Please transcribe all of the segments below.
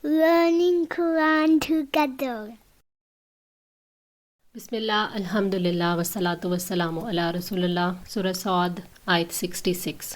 learning Quran together. Bismillah, alhamdulillah, wassalatu wassalamu ala rasulillah. Surah Saad, ayat 66.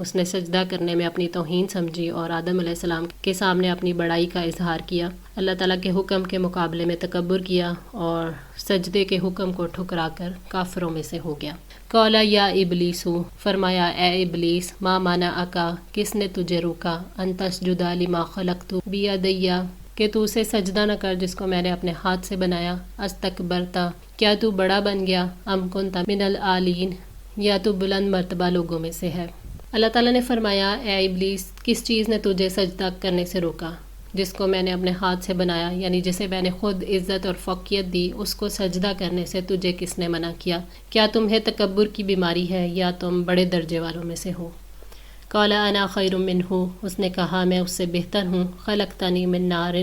اس نے سجدہ کرنے میں اپنی توہین سمجھی اور آدم علیہ السلام کے سامنے اپنی بڑائی کا اظہار کیا، اللہ تعالیٰ کے حکم کے مقابلے میں تکبر کیا اور سجدے کے حکم کو ٹھکرا کر کافروں میں سے ہو گیا۔ قال یا ابلیسو، فرمایا اے ابلیس، ما منعکا، کس نے تجھے روکا، ان تسجد لما خلقت بیدی، کہ تو اسے سجدہ نہ کر جس کو میں نے اپنے ہاتھ سے بنایا، استکبرتا، کیا تو بڑا بن گیا، ام کنت من العالین، یا تو بلند مرتبہ لوگوں میں سے ہے۔ اللہ تعالیٰ نے فرمایا اے ابلیس، کس چیز نے تجھے سجدہ کرنے سے روکا، جس کو میں نے اپنے ہاتھ سے بنایا، یعنی جسے میں نے خود عزت اور فوقیت دی، اس کو سجدہ کرنے سے تجھے کس نے منع کیا؟ کیا تمہیں تکبر کی بیماری ہے یا تم بڑے درجے والوں میں سے ہو؟ قال انا خیر منہ، اس نے کہا میں اس سے بہتر ہوں، خلقتنی من نار،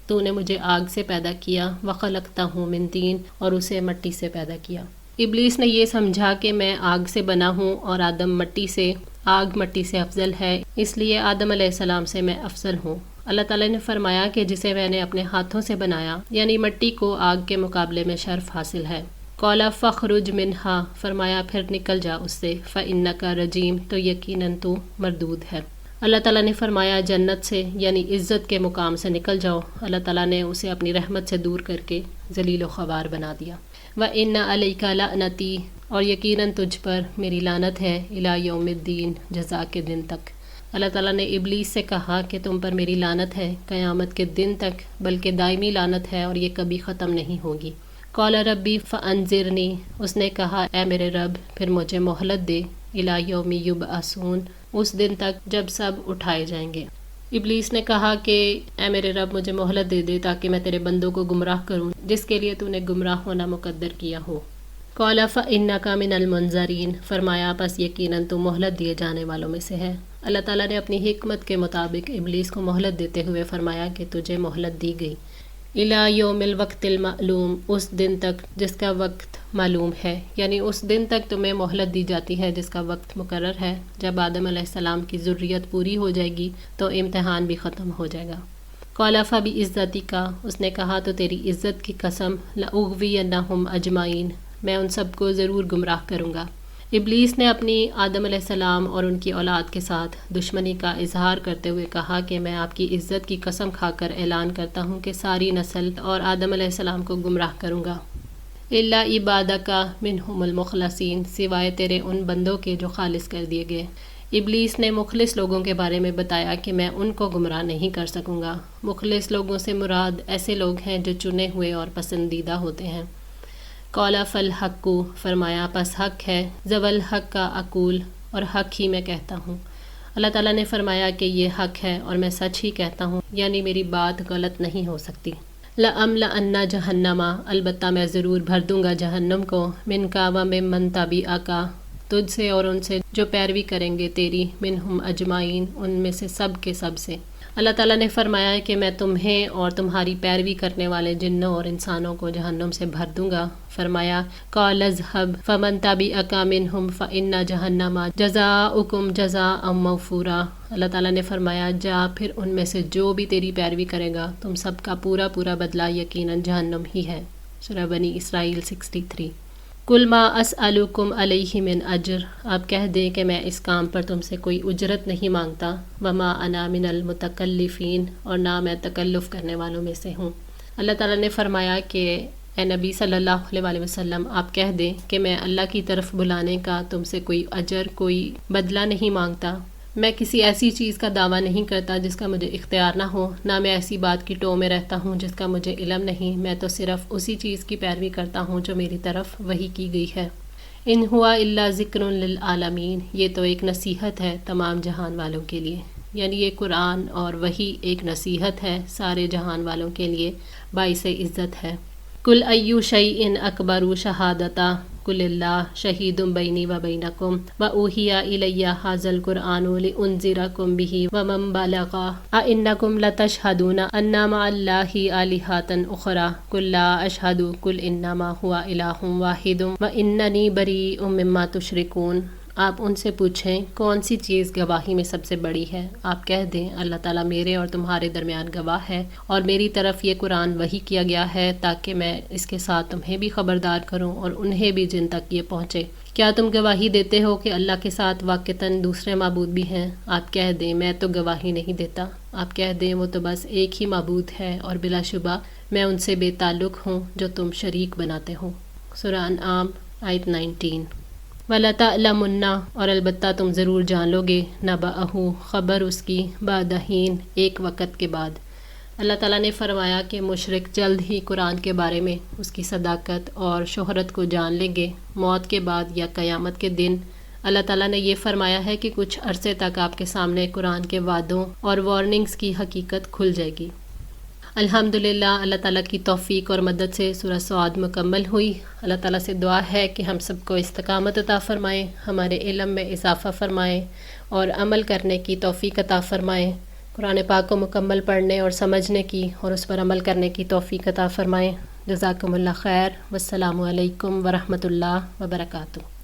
تو نے مجھے آگ سے پیدا کیا، وخلقتہ من طین، اور اسے مٹی سے پیدا کیا۔ ابلیس نے یہ سمجھا کہ میں آگ سے بنا ہوں اور آدم مٹی سے، آگ مٹی سے افضل ہے، اس لیے آدم علیہ السلام سے میں افضل ہوں۔ اللہ تعالیٰ نے فرمایا کہ جسے میں نے اپنے ہاتھوں سے بنایا، یعنی مٹی کو، آگ کے مقابلے میں شرف حاصل ہے۔ قال فاخرج منہا، فرمایا پھر نکل جا اس سے، فإنک رجیم، تو یقیناً تو مردود ہے۔ اللہ تعالیٰ نے فرمایا جنت سے، یعنی عزت کے مقام سے نکل جاؤ۔ اللہ تعالیٰ نے اسے اپنی رحمت سے دور کر کے ذلیل و خوار بنا دیا۔ وَإِنَّ عَلَيْكَ لَعْنَتِي، اور یقیناً تجھ پر میری لعنت ہے، الی یوم الدین، جزا کے دن تک۔ اللہ تعالیٰ نے ابلیس سے کہا کہ تم پر میری لعنت ہے قیامت کے دن تک، بلکہ دائمی لعنت ہے اور یہ کبھی ختم نہیں ہوگی۔ قال ربی فانذرنی، اس نے کہا اے میرے رب پھر مجھے مہلت دے، الی یوم یبعثون، اس دن تک جب سب اٹھائے جائیں گے۔ ابلیس نے کہا کہ اے میرے رب مجھے مہلت دے دے تاکہ میں تیرے بندوں کو گمراہ کروں جس کے لیے تو نے گمراہ ہونا مقدر کیا ہو۔ قال فإنک من المنظرین، فرمایا پس یقیناً تو مہلت دیے جانے والوں میں سے ہے۔ اللہ تعالیٰ نے اپنی حکمت کے مطابق ابلیس کو مہلت دیتے ہوئے فرمایا کہ تجھے مہلت دی گئی، الی یوم الوقت المعلوم، اس دن تک جس کا وقت معلوم ہے، یعنی اس دن تک تمہیں مہلت دی جاتی ہے جس کا وقت مقرر ہے۔ جب آدم علیہ السلام کی ذریت پوری ہو جائے گی تو امتحان بھی ختم ہو جائے گا۔ قال فبعزتک، اس نے کہا تو تیری عزت کی قسم، لأغوینہم اجمعین، میں ان سب کو ضرور گمراہ کروں گا۔ ابلیس نے اپنی آدم علیہ السلام اور ان کی اولاد کے ساتھ دشمنی کا اظہار کرتے ہوئے کہا کہ میں آپ کی عزت کی قسم کھا کر اعلان کرتا ہوں کہ ساری نسل اور آدم علیہ السلام کو گمراہ کروں گا، الا عبادک منہم المخلصین، سوائے تیرے ان بندوں کے جو خالص کر دیے گئے۔ ابلیس نے مخلص لوگوں کے بارے میں بتایا کہ میں ان کو گمراہ نہیں کر سکوں گا۔ مخلص لوگوں سے مراد ایسے لوگ ہیں جو چنے ہوئے اور پسندیدہ ہوتے ہیں۔ قال فالحق، فرمایا پس حق ہے، ذو الحق کا اقول، اور حق ہی میں کہتا ہوں۔ اللہ تعالیٰ نے فرمایا کہ یہ حق ہے اور میں سچ ہی کہتا ہوں، یعنی میری بات غلط نہیں ہو سکتی۔ لَأَمْلَأَنَّ جَهَنَّمَ، البتہ میں ضرور بھر دوں گا جہنم کو، منک وممن تبعک، تجھ سے اور ان سے جو پیروی کریں گے تیری، منہم اجمعین، ان میں سے سب کے سب سے۔ اللہ تعالیٰ نے فرمایا کہ میں تمہیں اور تمہاری پیروی کرنے والے جنوں اور انسانوں کو جہنم سے بھر دوں گا۔ فرمایا قال اذهب فمن تبعک منہم فإن جہنم جزاؤکم جزاء موفورا، اللہ تعالیٰ نے فرمایا جا پھر ان میں سے جو بھی تیری پیروی کرے گا تم سب کا پورا پورا بدلہ یقیناً جہنم ہی ہے۔ سورہ بنی اسرائیل 63۔ قل ما اسألکم علیہ من اجر، آپ کہہ دیں کہ میں اس کام پر تم سے کوئی اجرت نہیں مانگتا، وما انا من المتکلفین، اور نہ میں تکلف کرنے والوں میں سے ہوں۔ اللہ تعالیٰ نے فرمایا کہ اے نبی صلی اللہ علیہ وآلہ وسلم آپ کہہ دیں کہ میں اللہ کی طرف بلانے کا تم سے کوئی اجر، کوئی بدلہ نہیں مانگتا۔ میں کسی ایسی چیز کا دعویٰ نہیں کرتا جس کا مجھے اختیار نہ ہو، نہ میں ایسی بات کی ٹو میں رہتا ہوں جس کا مجھے علم نہیں، میں تو صرف اسی چیز کی پیروی کرتا ہوں جو میری طرف وحی کی گئی ہے۔ ان ہوا الا ذکر للعالمین، یہ تو ایک نصیحت ہے تمام جہان والوں کے لیے، یعنی یہ قرآن اور وحی ایک نصیحت ہے سارے جہان والوں کے لیے، باعث عزت ہے۔ کل ایو شیء اکبر شہادتا، قل اللہ شہید بینی و بینکم واوحی الی ھذا القرآن لانذرکم بہ ومن بلغ ائنکم لتشہدون ان مع اللہ آلہۃ اخری قل لا اشہد قل انما ھو الہ واحد واننی بریء مما تشرکون۔ آپ ان سے پوچھیں کون سی چیز گواہی میں سب سے بڑی ہے، آپ کہہ دیں اللہ تعالیٰ میرے اور تمہارے درمیان گواہ ہے، اور میری طرف یہ قرآن وحی کیا گیا ہے تاکہ میں اس کے ساتھ تمہیں بھی خبردار کروں اور انہیں بھی جن تک یہ پہنچے کیا تم گواہی دیتے ہو کہ اللہ کے ساتھ واقعتاً دوسرے معبود بھی ہیں؟ آپ کہہ دیں میں تو گواہی نہیں دیتا۔ آپ کہہ دیں وہ تو بس ایک ہی معبود ہے اور بلا شبہ میں ان سے بے تعلق ہوں جو تم شریک بناتے ہو۔ سورہ انعام آیت 19۔ وَلَا تَعْلَمُنَّ اور البتہ تم ضرور جان لو گے، نَبَأَہُ خبر اس کی، بَعْدَ حین ایک وقت کے بعد۔ اللہ تعالیٰ نے فرمایا کہ مشرک جلد ہی قرآن کے بارے میں اس کی صداقت اور شہرت کو جان لیں گے، موت کے بعد یا قیامت کے دن۔ اللہ تعالیٰ نے یہ فرمایا ہے کہ کچھ عرصے تک آپ کے سامنے قرآن کے وعدوں اور وارننگز کی حقیقت کھل جائے گی۔ الحمدللہ اللہ تعالیٰ کی توفیق اور مدد سے سورہ صاد مکمل ہوئی۔ اللہ تعالیٰ سے دعا ہے کہ ہم سب کو استقامت عطا فرمائیں، ہمارے علم میں اضافہ فرمائیں اور عمل کرنے کی توفیق عطا فرمائیں، قرآن پاک کو مکمل پڑھنے اور سمجھنے کی اور اس پر عمل کرنے کی توفیق عطا فرمائیں۔ جزاکم اللہ خیر، والسلام علیکم ورحمۃ اللہ وبرکاتہ۔